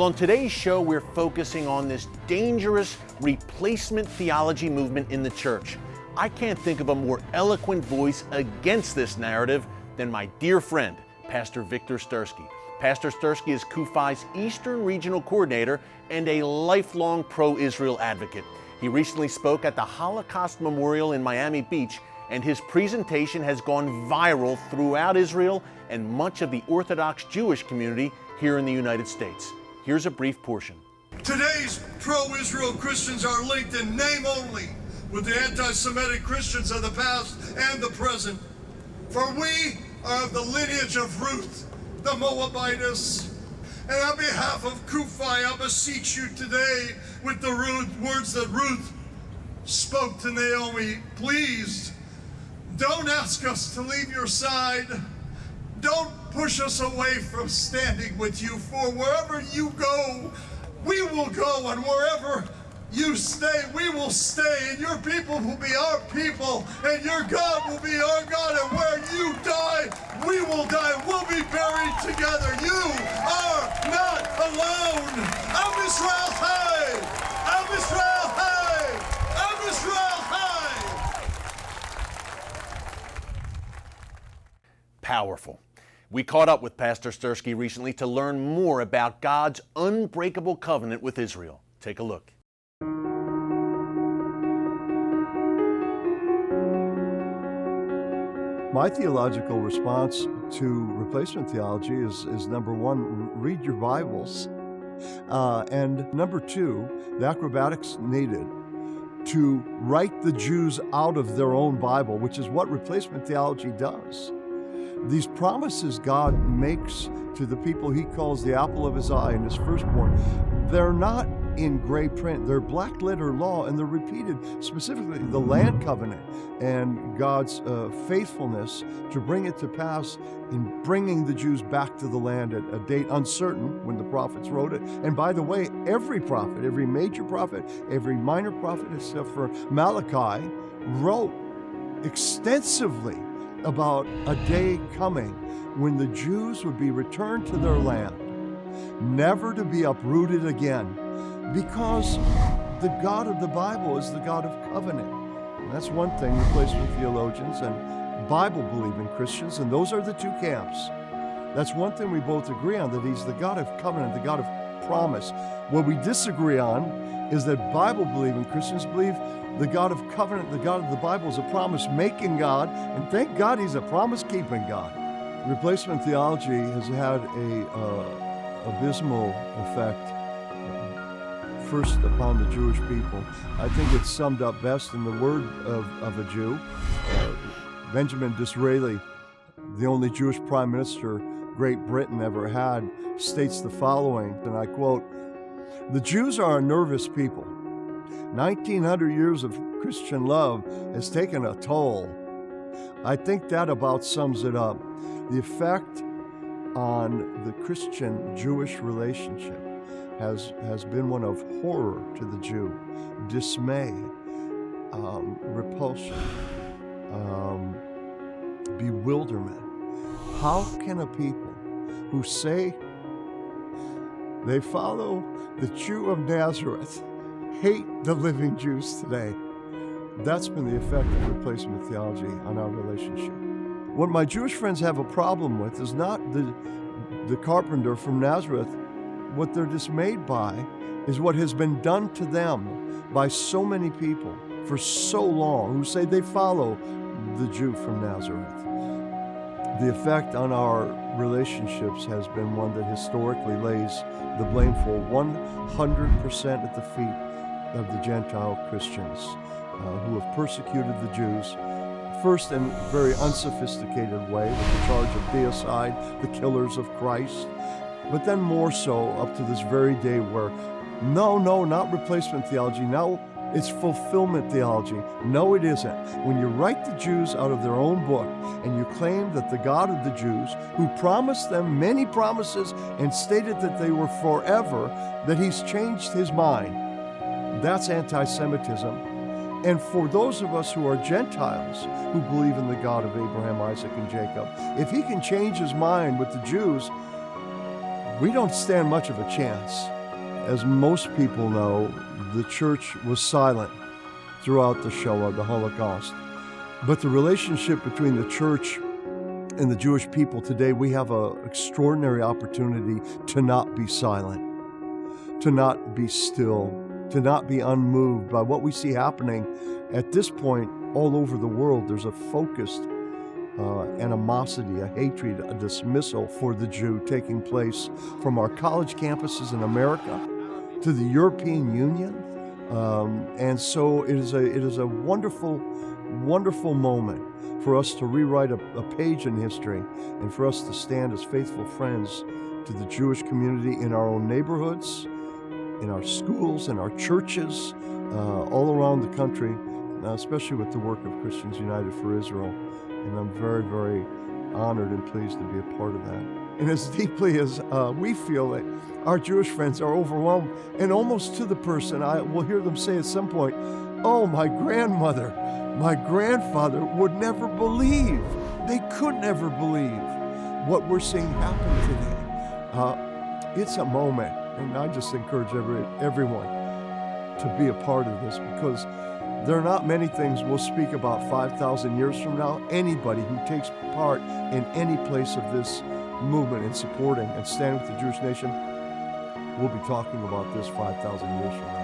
On today's show, we're focusing on this dangerous replacement theology movement in the church. I can't think of a more eloquent voice against this narrative than my dear friend, Pastor Victor Styrsky. Pastor Styrsky is CUFI's Eastern Regional Coordinator and a lifelong pro-Israel advocate. He recently spoke at the Holocaust Memorial in Miami Beach, and his presentation has gone viral throughout Israel and much of the Orthodox Jewish community here in the United States. Here's a brief portion. Today's pro-Israel Christians are linked in name only with the anti-Semitic Christians of the past and the present. For we are of the lineage of Ruth, the Moabitess. And on behalf of CUFI, I beseech you today with the words that Ruth spoke to Naomi. Please, don't ask us to leave your side. Don't push us away from standing with you, for wherever you go, we will go, and wherever you stay, we will stay, and your people will be our people, and your God will be our God, and where you die, we will die. We'll be buried together. You are not alone. Am Israel Chai! Am Israel Chai! Am Israel Chai! Powerful. We caught up with Pastor Styrsky recently to learn more about God's unbreakable covenant with Israel. Take a look. My theological response to replacement theology is number one, read your Bibles. And number two, the acrobatics needed to write the Jews out of their own Bible, which is what replacement theology does. These promises God makes to the people he calls the apple of his eye and his firstborn, they're not in gray print. They're black letter law, and they're repeated, specifically the land covenant and God's faithfulness to bring it to pass in bringing the Jews back to the land at a date uncertain when the prophets wrote it. And by the way, every prophet, every major prophet, every minor prophet except for Malachi wrote extensively about a day coming when the Jews would be returned to their land, never to be uprooted again, because the God of the Bible is the God of covenant. And that's one thing replacement theologians and Bible-believing Christians, and those are the two camps. That's one thing we both agree on, that he's the God of covenant, the God of promise. What we disagree on is that Bible-believing Christians believe the God of covenant, the God of the Bible, is a promise-making God, and thank God he's a promise-keeping God. Replacement theology has had a abysmal effect, first upon the Jewish people. I think it's summed up best in the word of a Jew. Benjamin Disraeli, the only Jewish prime minister Great Britain ever had, states the following, and I quote, "The Jews are a nervous people. 1900 years of Christian love has taken a toll." I think that about sums it up. The effect on the Christian-Jewish relationship has been one of horror to the Jew, dismay, repulsion, bewilderment. How can a people who say they follow the Jew of Nazareth hate the living Jews today? That's been the effect of replacement theology on our relationship. What my Jewish friends have a problem with is not the carpenter from Nazareth. What they're dismayed by is what has been done to them by so many people for so long who say they follow the Jew from Nazareth. The effect on our relationships has been one that historically lays the blame for 100% at the feet of the Gentile Christians who have persecuted the Jews, first in a very unsophisticated way with the charge of deicide, the killers of Christ, but then more so up to this very day where, no, not replacement theology, now it's fulfillment theology. No, it isn't. When you write the Jews out of their own book and you claim that the God of the Jews, who promised them many promises and stated that they were forever, that he's changed his mind, that's anti-Semitism. And for those of us who are Gentiles, who believe in the God of Abraham, Isaac, and Jacob, if he can change his mind with the Jews, we don't stand much of a chance. As most people know, the church was silent throughout the Shoah, the Holocaust. But the relationship between the church and the Jewish people today, we have an extraordinary opportunity to not be silent, to not be still, to not be unmoved by what we see happening at this point all over the world. There's a focused animosity, a hatred, a dismissal for the Jew taking place from our college campuses in America to the European Union. And so it is a wonderful, wonderful moment for us to rewrite a page in history and for us to stand as faithful friends to the Jewish community in our own neighborhoods, in our schools, in our churches, all around the country, especially with the work of Christians United for Israel. And I'm very, very honored and pleased to be a part of that. And as deeply as we feel it, our Jewish friends are overwhelmed, and almost to the person, I will hear them say at some point, "Oh, my grandmother, my grandfather would never believe, they could never believe what we're seeing happen today." It's a moment, and I just encourage everyone to be a part of this, because there are not many things we'll speak about 5,000 years from now. Anybody who takes part in any place of this movement in supporting and standing with the Jewish nation will be talking about this 5,000 years from now.